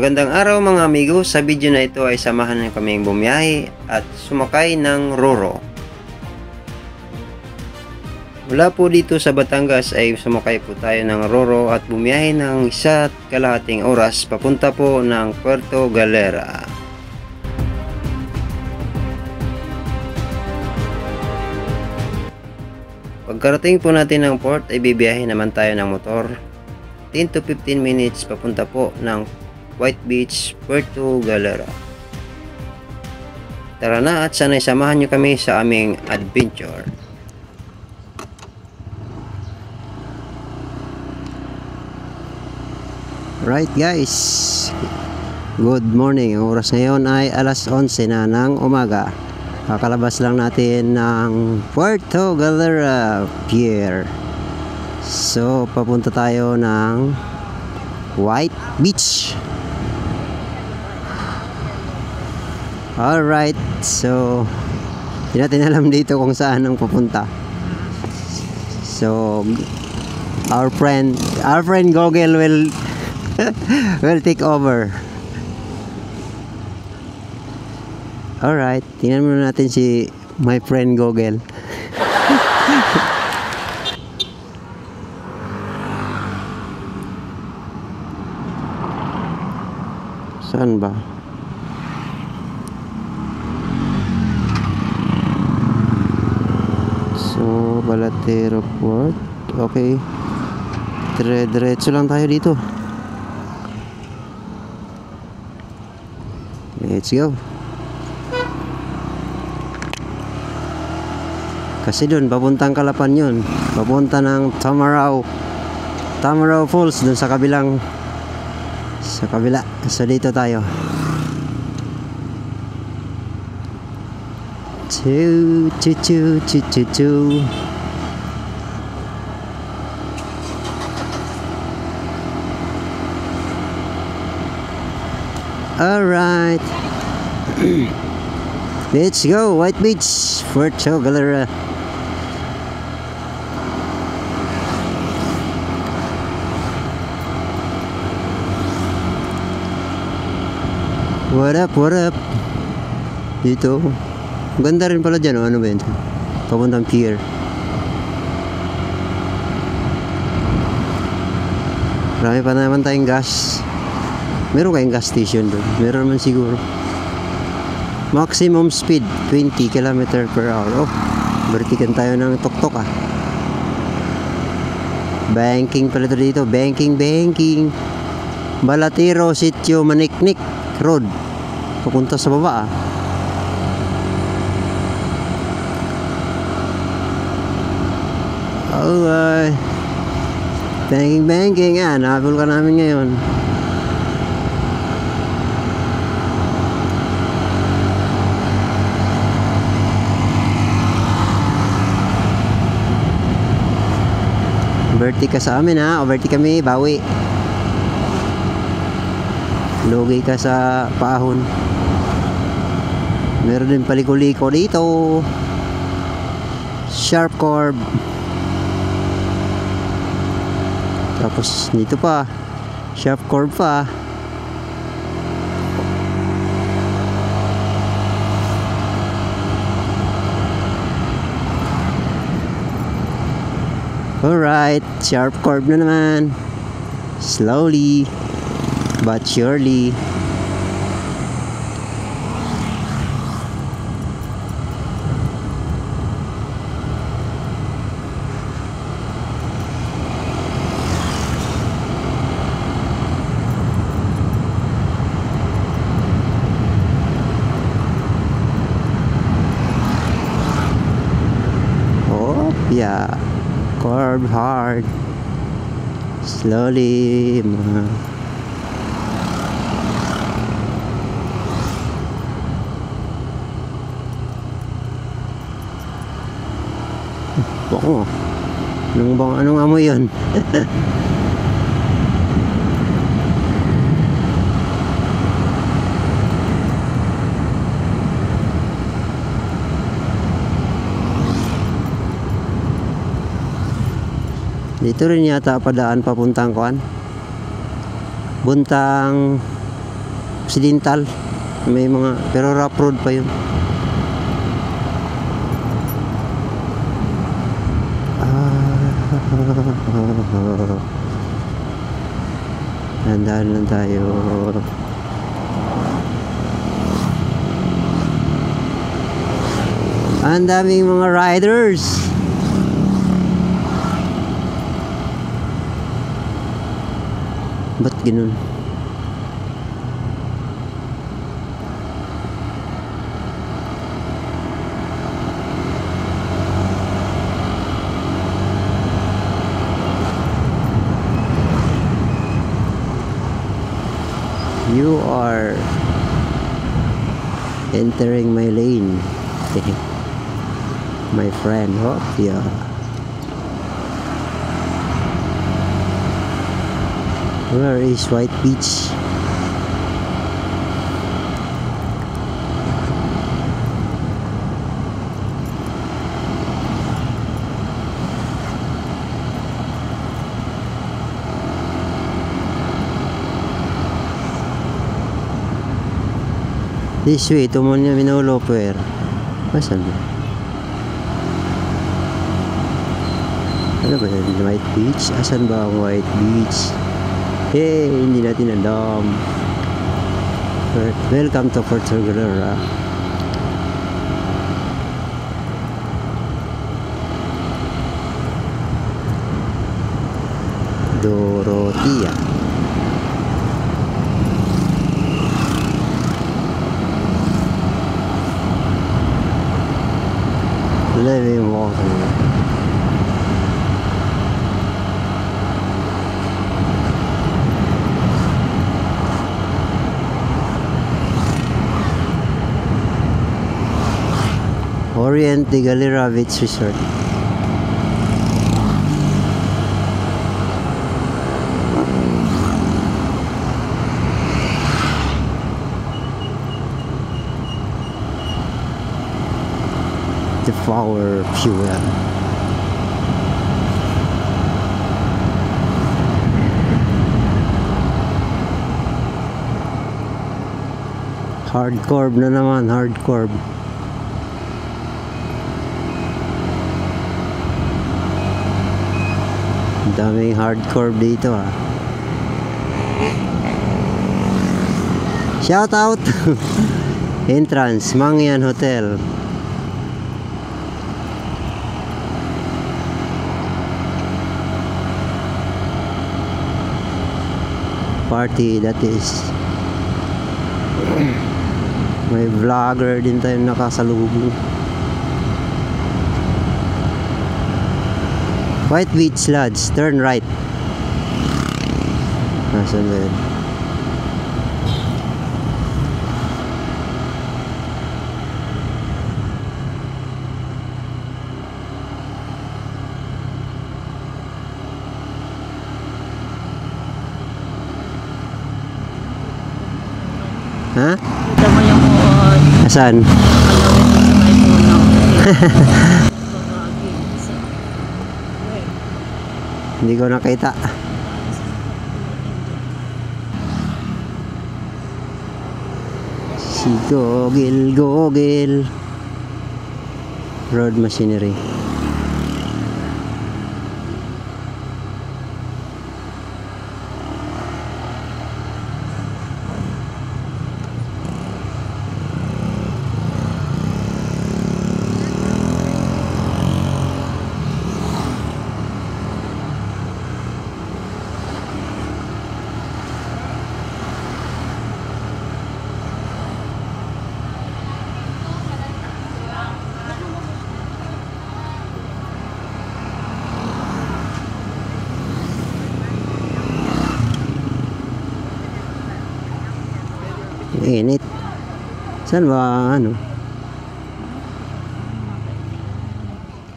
Magandang araw mga amigo, sa video na ito ay samahan niyo kaming bumiyahe at sumakay ng Roro. Mula po dito sa Batangas ay sumakay po tayo ng Roro at bumiyahe ng 1.5 oras papunta po ng Puerto Galera. Pagkarating po natin ng port ay bibiyahe naman tayo ng motor 10 to 15 minutes papunta po ng White Beach, Puerto Galera. Tara na at sana'y samahan nyo kami sa aming adventure. Right guys, good morning. Ang oras ngayon ay alas 11 na ng umaga. Kakalabas lang natin ng Puerto Galera Pier. So papunta tayo ng White Beach. Alright, so hindi natin alam dito kung saan ang pupunta. So our friend Google will will take over. Alright, tingnan muna natin si my friend Google. Saan ba? So, Balatero Port. Okay. Diretso lang tayo dito. Let's go. Kasi doon, papuntang Calapan yun. Papunta ng Tamarao Falls, doon sa kabila. So dito tayo. Two. Alright. Let's go, White Beach, Puerto Galera. What up? Dito. Ganda rin pala dyan, ano ba yun? Papuntang pier. Marami pa naman tayong gas. Meron kayong gas station doon? Meron naman siguro. Maximum speed 20 km/h. Oh, bertikan tayo ng tuktok ah. Banking pala ito dito. Banking. Balatero Sitio Maniknik Road. Papunta sa baba ah. Alright. Banking ah. Nahabol ka namin ngayon. Overtake ka sa amin ha. Overtake kami. Bawi. Lugay ka sa paahon. Meron din paliko-liko dito. Sharp curve. Tapos dito pa sharp curve pa. Alright, sharp curve na naman. Slowly but surely. Oh, yeah. Curve hard. Slowly. Bako. Anong amoy yun? Dito rin yata padaan papuntang kuan. Buntang Occidental. May mga, pero rough road pa yun. Dahan lang tayo. Ang daming mga riders. Ba't ganun? You are entering my lane. My friend. Oh, yeah. Where is White Beach? This way, tumon niya minulo per. Masan ba? Ano ba yun? White Beach? Asan ba ang White Beach? Hey, hindi natin alam. Welcome to Puerto Galera. Dorotea. Living water. Orient de Galera Beach Resort. The flower fuel. Hardcore na naman, hardcore. Daming hardcore dito ah. Shout out. Entrance Mangyan Hotel. Party that is. May vlogger din tayo nakasalubong. White Beach Lodge, turn right. Nasaan ba yun? Ha? Kita mo yung uod. Asan? Kalawin mo sa may puno. Hindi ko nakita. Si Gogil Road Machinery. Init. Saan ba ano?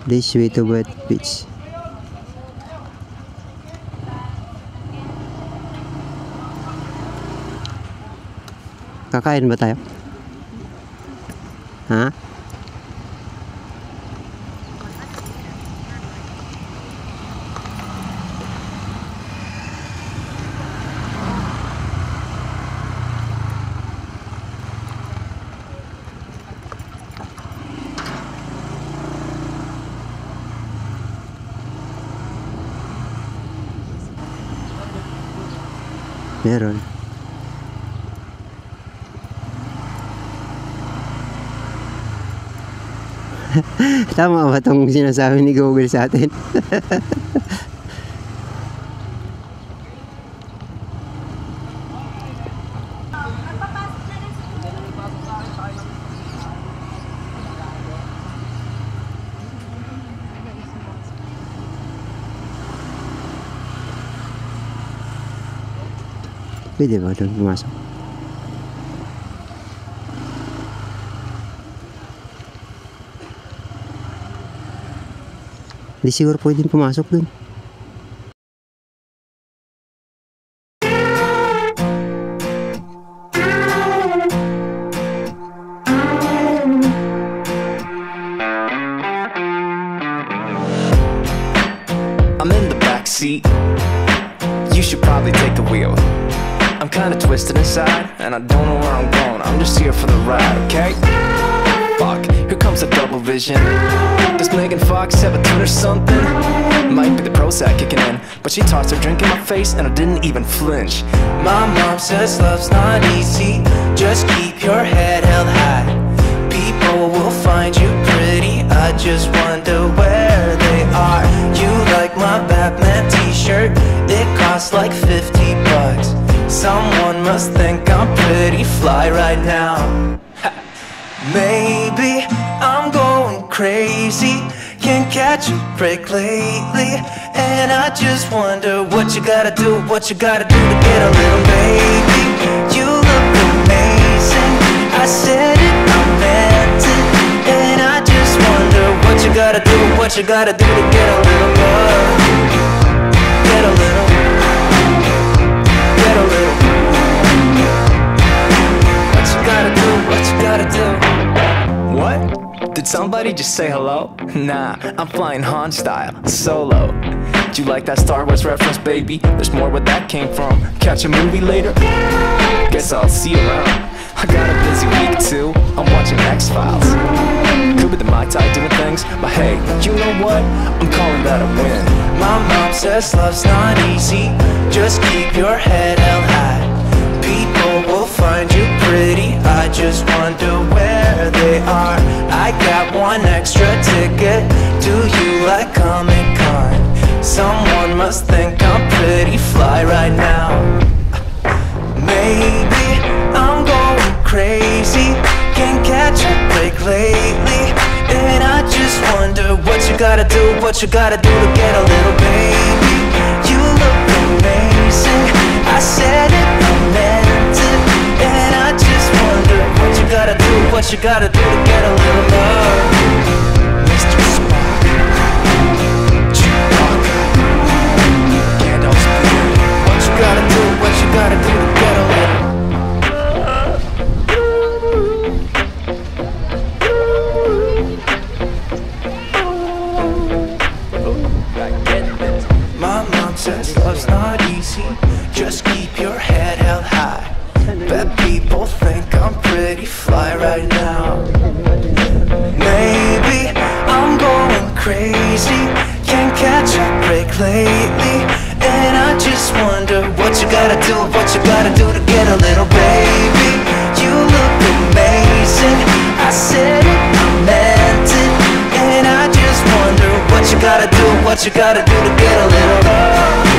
This way to White Beach. Kakain ba tayo? Ha? Meron. Tama ba itong sinasabi ni Google sa atin? Pwede ba doon pumasok? Hindi siguro pwedeng pumasok doon. I'm in the back seat. You should probably take the wheel. I'm kinda twisted inside, and I don't know where I'm going. I'm just here for the ride, okay? Fuck, here comes a double vision. Does Megan Fox have a tune or something? Might be the Prozac kicking in, but she tossed her drink in my face and I didn't even flinch. My mom says love's not easy, just keep your head held high. People will find you pretty, I just wonder where they are. You like my Batman t-shirt, it costs like 50 bucks. Someone must think I'm pretty fly right now. Maybe I'm going crazy, can't catch a break lately, and I just wonder what you gotta do to get a little baby. You look amazing, I said it, I meant it, and I just wonder what you gotta do to get a little love. Get a little. What you gotta do? What? Did somebody just say hello? Nah, I'm flying Han style, solo. Do you like that Star Wars reference, baby? There's more where that came from. Catch a movie later? Guess I'll see you around. I got a busy week too, I'm watching X-Files. Could be the Mai Tai doing things, but hey, you know what? I'm calling that a win. My mom says love's not easy, just keep your head held high. People will find you pretty, I just wonder where they are. I got one extra ticket, do you like Comic-Con? Someone must think I'm pretty fly right now. Maybe I'm going crazy, can't catch a break lately, and I just wonder what you gotta do to get a little baby. You look amazing, I said it, I meant it, and I just wonder what you gotta do to get a little love. Mr. Spock, Chewbacca, Gandalf's beard. What you gotta do to get a little. My mom says love's not easy, just keep your head held high. Bet people think I'm pretty fly right now. Maybe I'm going crazy, can't catch a break lately, and I just wonder what you gotta do to get a little baby. You look amazing, I said it, I meant it, and I just wonder what you gotta do to get a little love.